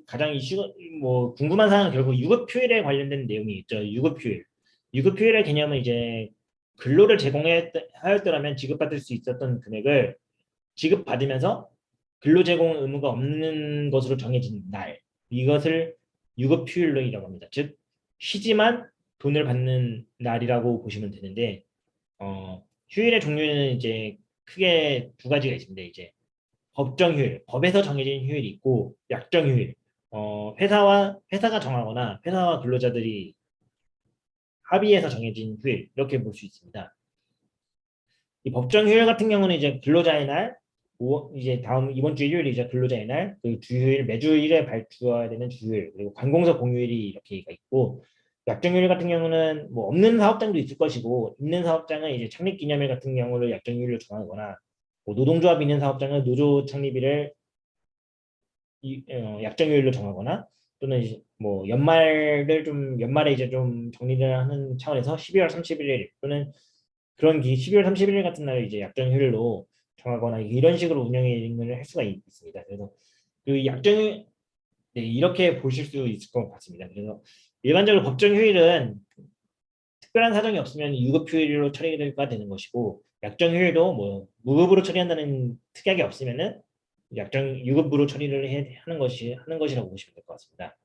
가장 이슈 뭐 궁금한 사항은 결국 유급휴일에 관련된 내용이 있죠. 유급휴일. 유급휴일의 개념은 이제 근로를 제공하였더라면 지급받을 수 있었던 금액을 지급받으면서 근로 제공 의무가 없는 것으로 정해진 날. 이것을 유급휴일이라고 합니다. 즉 쉬지만 돈을 받는 날이라고 보시면 되는데 휴일의 종류는 이제 크게 두 가지가 있습니다. 이제 법정 휴일, 법에서 정해진 휴일이 있고 약정 휴일. 회사가 정하거나 회사와 근로자들이 합의해서 정해진 휴일 이렇게 볼 수 있습니다. 이 법정 휴일 같은 경우는 이제 근로자의 날, 이제 다음 이번 주 일요일이 이제 근로자의 날, 그리고 주휴일 매주 일에 발주해야 되는 주휴일, 그리고 관공서 공휴일이 이렇게가 있고 약정 휴일 같은 경우는 뭐 없는 사업장도 있을 것이고 있는 사업장은 이제 창립 기념일 같은 경우를 약정 휴일로 정하거나 뭐 노동조합이 있는 사업장은 노조 창립일을 약정휴일로 정하거나 또는 이제 뭐 연말에 이제 좀 정리를 하는 차원에서 12월 31일 또는 그런 12월 31일 같은 날을 이제 약정휴일로 정하거나 이런 식으로 운영을 할 수가 있습니다. 그래서 그 약정 네, 이렇게 보실 수 있을 것 같습니다. 그래서 일반적으로 법정 휴일은 특별한 사정이 없으면 유급휴일로 처리가 되는 것이고 약정휴일도 뭐 무급으로 처리한다는 특약이 없으면은 약정 유급으로 처리를 하는 것이라고 보시면 될 것 같습니다.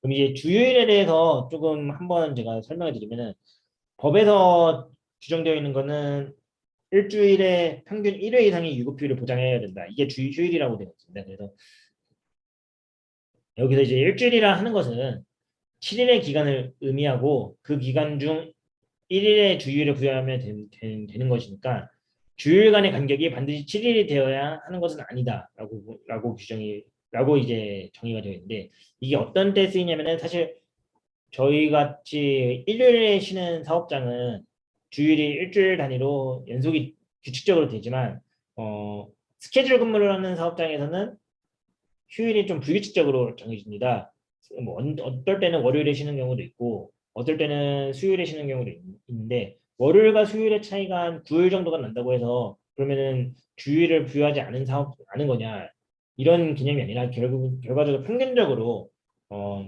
그럼 이제 주휴일에 대해서 조금 한번 제가 설명해 드리면은 법에서 규정되어 있는 거는 일주일에 평균 1회 이상의 유급휴일을 보장해야 된다. 이게 주휴일이라고 되어 있습니다. 그래서 여기서 이제 일주일이라 하는 것은 7일의 기간을 의미하고 그 기간 중 1일의 주휴일을 부여하면 되는 것이니까 주휴일 간의 간격이 반드시 7일이 되어야 하는 것은 아니다라고 라고 이제 정의가 되어 있는데 이게 어떤 때 쓰이냐면은 사실 저희 같이 일요일에 쉬는 사업장은 주일이 일주일 단위로 연속이 규칙적으로 되지만 어, 스케줄 근무를 하는 사업장에서는 휴일이 좀 불규칙적으로 정해집니다. 뭐 어떨 때는 월요일에 쉬는 경우도 있고 어떨 때는 수요일에 쉬는 경우도 있는데 월요일과 수요일의 차이가 한 9일 정도가 난다고 해서 그러면은 주일을 부여하지 않은 거냐 이런 개념이 아니라 결과적으로 어,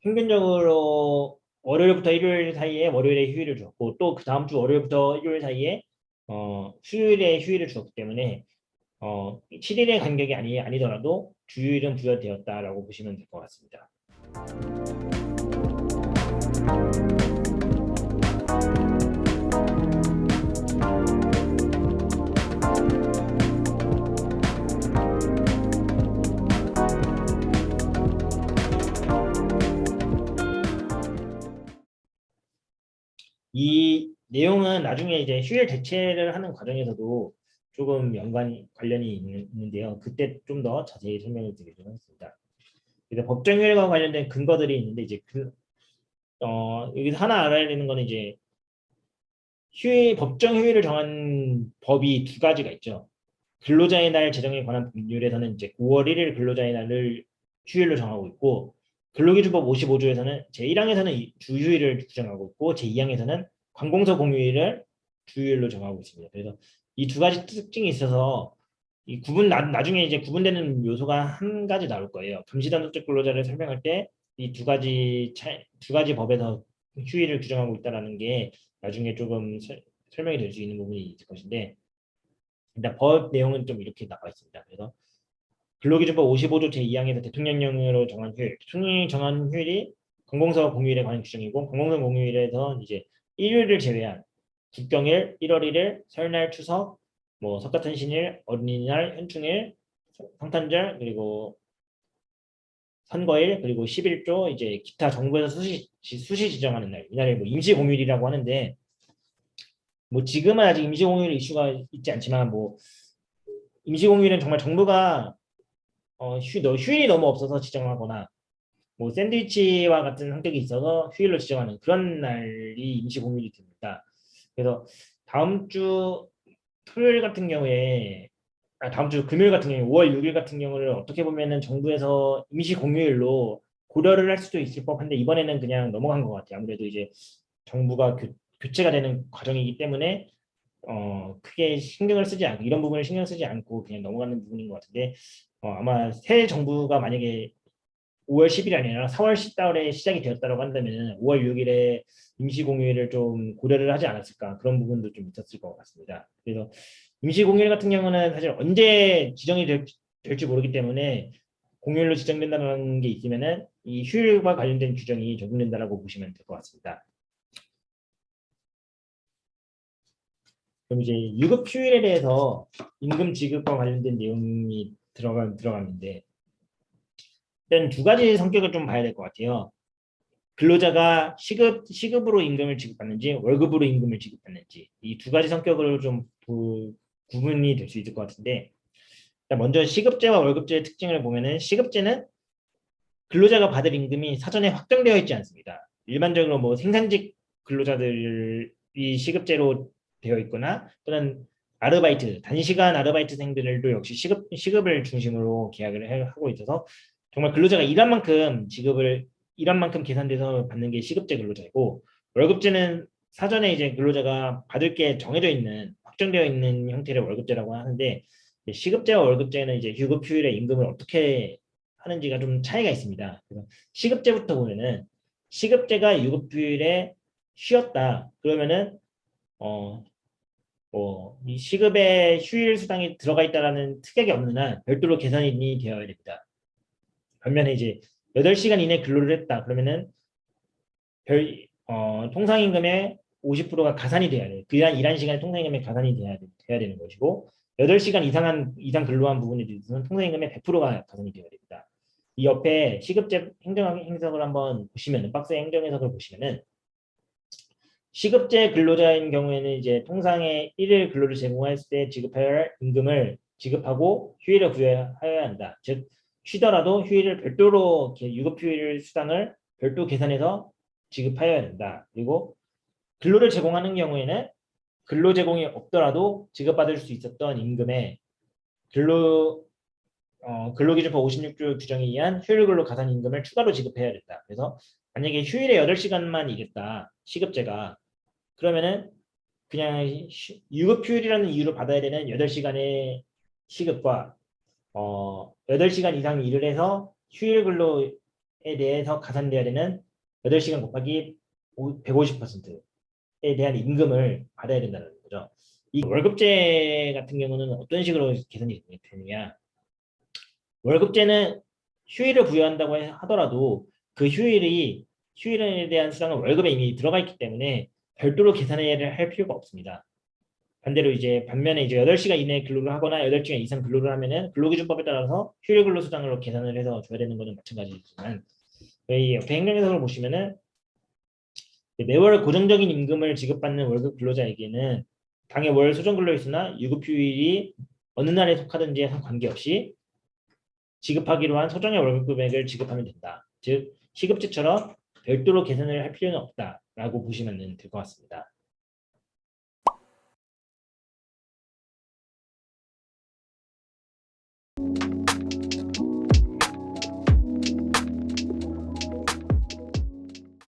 평균적으로 월요일부터 일요일 사이에 월요일에 휴일을 주었고 또 그 다음 주 월요일부터 일요일 사이에 수요일에 휴일을 주었기 때문에 7일의 간격이 아니더라도 주일은 부여되었다라고 보시면 될 것 같습니다. 이 내용은 나중에 이제 휴일 대체를 하는 과정에서도 조금 관련이 있는데요. 그때 좀 더 자세히 설명을 드리도록 하겠습니다. 그래서 법정휴일과 관련된 근거들이 있는데 이제 여기서 하나 알아야 되는 거는 이제 법정 휴일을 정한 법이 두 가지가 있죠. 근로자의 날 제정에 관한 법률에서는 이제 5월 1일 근로자의 날을 휴일로 정하고 있고 근로기준법 55조에서는 제1항에서는 주휴일을 규정하고 있고 제2항에서는 관공서 공휴일을 주휴일로 정하고 있습니다. 그래서 이 두 가지 특징이 있어서 이 나중에 이제 구분되는 요소가 한 가지 나올 거예요. 감시단속적 근로자를 설명할 때 이 두 가지 법에서 휴일을 규정하고 있다라는 게 나중에 조금 설명이 될 수 있는 부분이 있을 것인데 일단 법 내용은 좀 이렇게 나와 있습니다. 그래서 근로기준법 55조 제2항에서 대통령령으로 정한 휴일, 대통령이 정한 휴일이 관공서 공휴일에 관한 규정이고 관공서 공휴일에서 이제 일요일을 제외한 국경일, 1월 1일, 설날, 추석, 뭐 석가탄신일, 어린이날, 현충일, 성탄절 그리고 선거일 그리고 11조 이제 기타 정부에서 수시 지정하는 날 이날을 뭐 임시 공휴일이라고 하는데 뭐 지금은 아직 임시 공휴일 이슈가 있지 않지만 뭐 임시 공휴일은 정말 정부가 휴일이 너무 없어서 지정하거나 뭐 샌드위치와 같은 성격이 있어서 휴일로 지정하는 그런 날이 임시 공휴일이 됩니다. 그래서 다음 주 토요일 같은 경우에 다음 주 금요일 같은 경우 5월 6일 같은 경우를 어떻게 보면은 정부에서 임시 공휴일로 고려를 할 수도 있을 법한데 이번에는 그냥 넘어간 것 같아요. 아무래도 이제 정부가 교체가 되는 과정이기 때문에 크게 신경을 쓰지 않고 이런 부분을 신경 쓰지 않고 그냥 넘어가는 부분인 것 같은데 아마 새 정부가 만약에 5월 10일이 아니라 4월 10달에 시작이 되었다고 한다면 5월 6일에 임시공휴일을 좀 고려를 하지 않았을까 그런 부분도 좀 있었을 것 같습니다. 그래서 임시공휴일 같은 경우는 사실 언제 지정이 될지 모르기 때문에 공휴일로 지정된다는 게 있으면은 이 휴일과 관련된 규정이 적용된다라고 보시면 될 것 같습니다. 그럼 이제 유급 휴일에 대해서 임금 지급과 관련된 내용이 들어가는데 일단 두 가지 성격을 좀 봐야 될 것 같아요. 근로자가 시급으로 임금을 지급받는지 월급으로 임금을 지급받는지 이 두 가지 성격으로 좀 구분이 될 수 있을 것 같은데 먼저 시급제와 월급제의 특징을 보면은 시급제는 근로자가 받을 임금이 사전에 확정되어 있지 않습니다. 일반적으로 뭐 생산직 근로자들이 시급제로 되어 있거나 또는 아르바이트, 단시간 아르바이트생들도 역시 시급을 중심으로 계약을 하고 있어서 정말 근로자가 일한 만큼 계산돼서 받는 게 시급제 근로자이고 월급제는 사전에 이제 근로자가 받을 게 정해져 있는 확정되어 있는 형태의 월급제라고 하는데 시급제와 월급제는 이제 유급 휴일에 임금을 어떻게 하는지가 좀 차이가 있습니다. 그래서 시급제부터 보면은 시급제가 유급휴일에 쉬었다. 그러면은 이 시급에 휴일 수당이 들어가 있다라는 특약이 없는 한 별도로 계산이 되어야 됩니다. 반면에 이제 8시간 이내 근로를 했다. 그러면은 통상임금의 50%가 가산이 돼야 돼요. 그냥 일한 시간에 통상임금에 가산이 돼야 되는 것이고 8시간 이상 근로한 부분에 대해서는 통상임금의 100%가 가산이 돼야 됩니다. 이 옆에 시급제 행정해석을 한번 보시면 박스 행정해석을 보시면은 시급제 근로자인 경우에는 이제 통상의 1일 근로를 제공했을 때 지급해야 할 임금을 지급하고 휴일을 부여해야 한다. 즉 쉬더라도 휴일을 별도로 유급휴일 수당을 별도 계산해서 지급하여야 된다. 그리고 근로를 제공하는 경우에는 근로 제공이 없더라도 지급받을 수 있었던 임금에 근로기준법 56조 규정에 의한 휴일 근로 가산 임금을 추가로 지급해야 된다. 그래서 만약에 휴일에 8시간만 일했다. 시급제가 그러면은 그냥 유급휴일이라는 이유로 받아야 되는 8시간의 시급과 8시간 이상 일을 해서 휴일 근로에 대해서 가산돼야 되는 8시간 곱하기 150%에 대한 임금을 받아야 된다는 거죠. 이 월급제 같은 경우는 어떤 식으로 계산이 되느냐. 월급제는 휴일을 부여한다고 하더라도 그 휴일에 대한 수당은 월급에 이미 들어가 있기 때문에 별도로 계산을 할 필요가 없습니다. 반대로 이제 반면에 이제 8시간 이내 근로를 하거나 8시간 이상 근로를 하면은 근로기준법에 따라서 휴일 근로 수당으로 계산을 해서 줘야 되는 것은 마찬가지지만 저희 옆에 행정해석을 보시면은 매월 고정적인 임금을 지급받는 월급 근로자에게는 당해 월 소정 근로일수나 유급휴일이 어느 날에 속하든지에 관계없이 지급하기로 한 소정의 월급 금액을 지급하면 된다. 즉 시급제처럼 별도로 계산을 할 필요는 없다라고 보시면 될 것 같습니다.